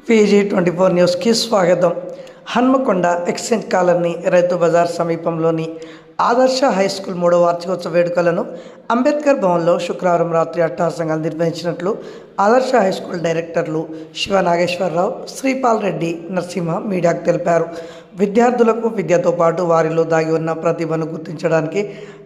PG24 న్యూస్కి స్వాగతం. Hanamkonda exchange colony Rythu Bazar సమీపంలోని ఆదర్శ హైస్కూల్ 3వ వార్షికోత్సవ వేడుకలను అంబేద్కర్ భవన్లో శుక్రవారం రాత్రి అట్టహాసంగా నిర్వహించినట్లు ఆదర్శ హైస్కూల్ డైరెక్టర్లు శివ నాగేశ్వరరావు, శ్రీపాల్ రెడ్డి, నరసింహ మీడియాకు తెలిపారు. విద్యార్థులకు విద్యతో పాటు వారిలో దాగి ఉన్న ప్రతిభను గుర్తించడానికి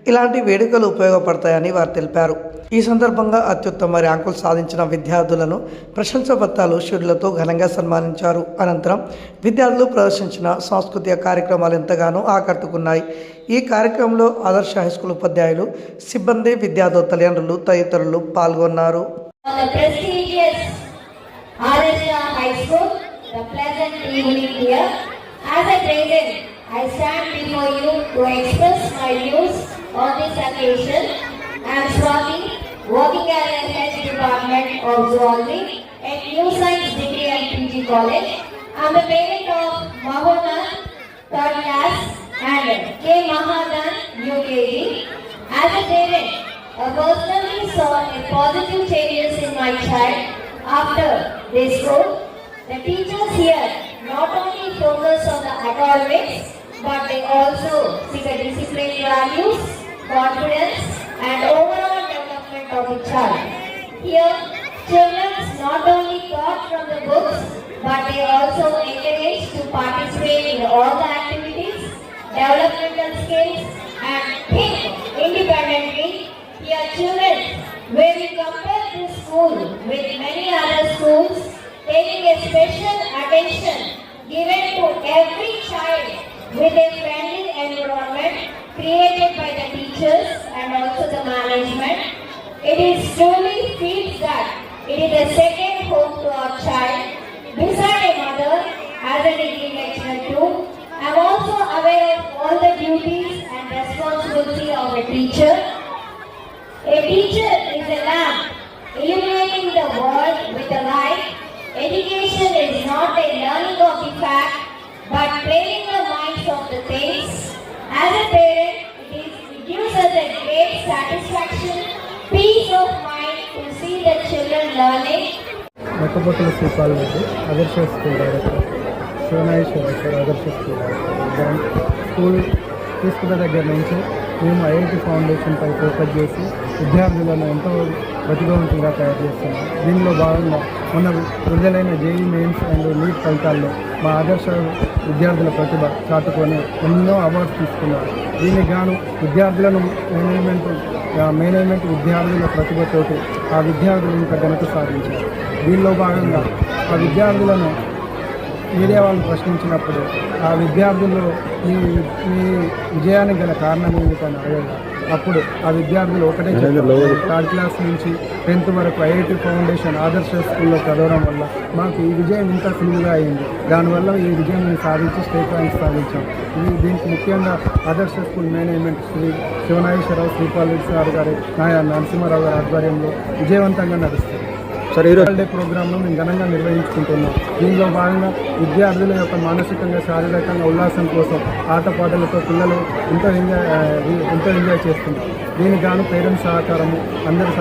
ఇలాంటి వేడుకలు ఉపయోగపడతాయని వారు తెలిపారు. ఈ సందర్భంగా అత్యుత్తమ ర్యాంకులు సాధించిన విద్యార్థులను ప్రశంసాపత్రాలు, షూర్లతో ఘనంగా సన్మానించారు. అనంతరం విద్యార్థులు ప్రదర్శించిన సాంస్కృతిక కార్యక్రమాలు ఎంతగానో ఆకట్టుకున్నాయి. ఈ కార్యక్రమంలో ఆదర్శ హైస్కూల్ ఉపాధ్యాయులు, సిబ్బంది, విద్యార్థుల తల్లిదండ్రులు తదితరులు పాల్గొన్నారు. As a parent, I stand before you to express my views on this occasion. I am Swati, working as a head department of zoology at New Science Degree and PG College. I am the parent of Mahonan, 3rd class, and K. Mahadan, UKG. As a parent, I personally saw a positive changes in my child after they school. The teachers here not only focus on the academics, but they also see the discipline values, confidence, and overall development of the child. Here, children not only taught from the books, but they also encouraged to participate in all the activities, developmental skills, and think independently. Here, children, when we compare this school with many other schools, taking a special attention given to every child with a friendly environment created by the teachers and also the management. It is truly feels that it is a second home to our child. Beside a mother, as a degree lecturer too, I am also aware of all the duties and responsibility of a teacher. A teacher is a lamp illuminating the world with a light. Education is not a learning of the fact, but training the minds of the things. As a parent, it gives us a great satisfaction, peace of mind to see the children learning. మెట్టపొట్టల Sripal Reddy, ఆదర్శ school director. Sivanageswara ఆదర్శ school director. School తీసుకున్న దగ్గర నుంచి మేము IIT ఫౌండేషన్పై focus చేసి విద్యార్థులను ఎంతో ప్రతిభావంతంగా తయారు చేస్తున్నాం. దీనిలో భాగంగా మొన్న విడుదలైన జేఈ మెయిన్స్ అండ్ నీట్ ఫలితాల్లో మా ఆదర్శ విద్యార్థుల ప్రతిభ చాటుకొని ఎన్నో అవార్డ్స్ తీసుకున్నారు. దీనికి గాను విద్యార్థులను మేనేజ్మెంట్ విద్యార్థుల ప్రతిభతోటి ఆ విద్యార్థులు ఇంత ఘనత సాధించారు. దీనిలో భాగంగా ఆ విద్యార్థులను మీడియా వాళ్ళు ప్రశ్నించినప్పుడు ఆ విద్యార్థులు ఈ విజయానికి గల కారణం ఏమిటని అడగగా అప్పుడు ఆ విద్యార్థులు ఒకటే చెప్పారు, 3rd క్లాస్ నుంచి 10th వరకు ఐఐటి ఫౌండేషన్ ఆదర్శ స్కూల్లో చదవడం వల్ల మాకు ఈ విజయం ఇంత సులువుగా అయింది. దానివల్ల ఈ విజయం మేము సాధించి స్టేట్ ర్యాంక్ సాధించాం. దీనికి ముఖ్యంగా Adarsh school management Shri Sivanageswararao, Sripal Reddy sir గారి, నరసింహారావు గారి ఆధ్వర్యంలో విజయవంతంగా నడుస్తుంది. ఈరోజు డే ప్రోగ్రాంను మేము ఘనంగా నిర్వహించుకుంటున్నాం. దీనిలో భాగంగా విద్యార్థుల యొక్క మానసికంగా, శారీరకంగా ఉల్లాసం కోసం ఆటపాటలతో పిల్లలు ఎంతో ఎంజాయ్ చేస్తున్నారు. దీనికి గాను పేరెంట్స్ సహకారము, అందరి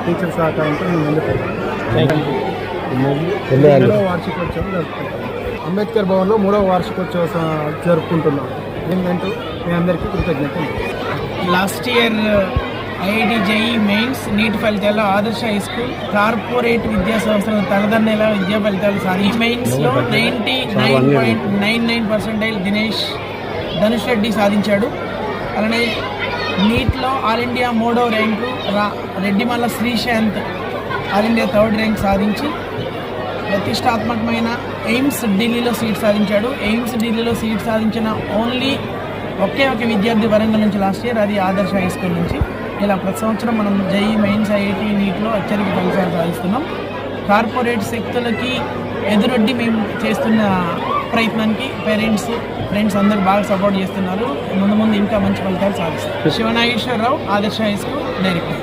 టీచర్ సహకారంతో మేము ముందుకు వార్షికోత్సవం జరుపుకుంటాం. అంబేద్కర్ భవన్లో 3వ వార్షికోత్సవం జరుపుకుంటున్నాం. దీనికంటూ మీ అందరికీ కృతజ్ఞతలు. Last year IIT JEE mains neat ఫలితాల్లో ఆదర్శ హై స్కూల్ కార్పొరేట్ విద్యా సంస్థల తలదన్నేలా విద్యా ఫలితాలు సాధించి మెయిన్స్లో 99.99% ధనుష్ రెడ్డి సాధించాడు. అలానే నీట్లో ఆల్ ఇండియా 3వ rank Reddimalla Sreesanth all India 3rd rank సాధించి ప్రతిష్టాత్మకమైన ఎయిమ్స్ ఢిల్లీలో సీట్ సాధించాడు. ఎయిమ్స్ ఢిల్లీలో సీట్ సాధించిన ఓన్లీ ఒకే ఒక విద్యార్థి వరంగల్ నుంచి లాస్ట్ ఇయర్, అది ఆదర్శ హై స్కూల్ నుంచి. ఇలా ప్రతి సంవత్సరం మనం జేఈ మెయిన్స్, ఐఐటి, నీట్లో అత్యధిక ఫలితాలు సాధిస్తున్నాం. కార్పొరేట్ శక్తులకి ఎదురొడ్డి మేము చేస్తున్న ప్రయత్నానికి పేరెంట్స్, ఫ్రెండ్స్ అందరూ బాగా సపోర్ట్ చేస్తున్నారు. ముందు ఇంకా మంచి ఫలితాలు సాధిస్తారు. శివనాగేశ్వరరావు, ఆదర్శ హై స్కూల్ డైరెక్టర్.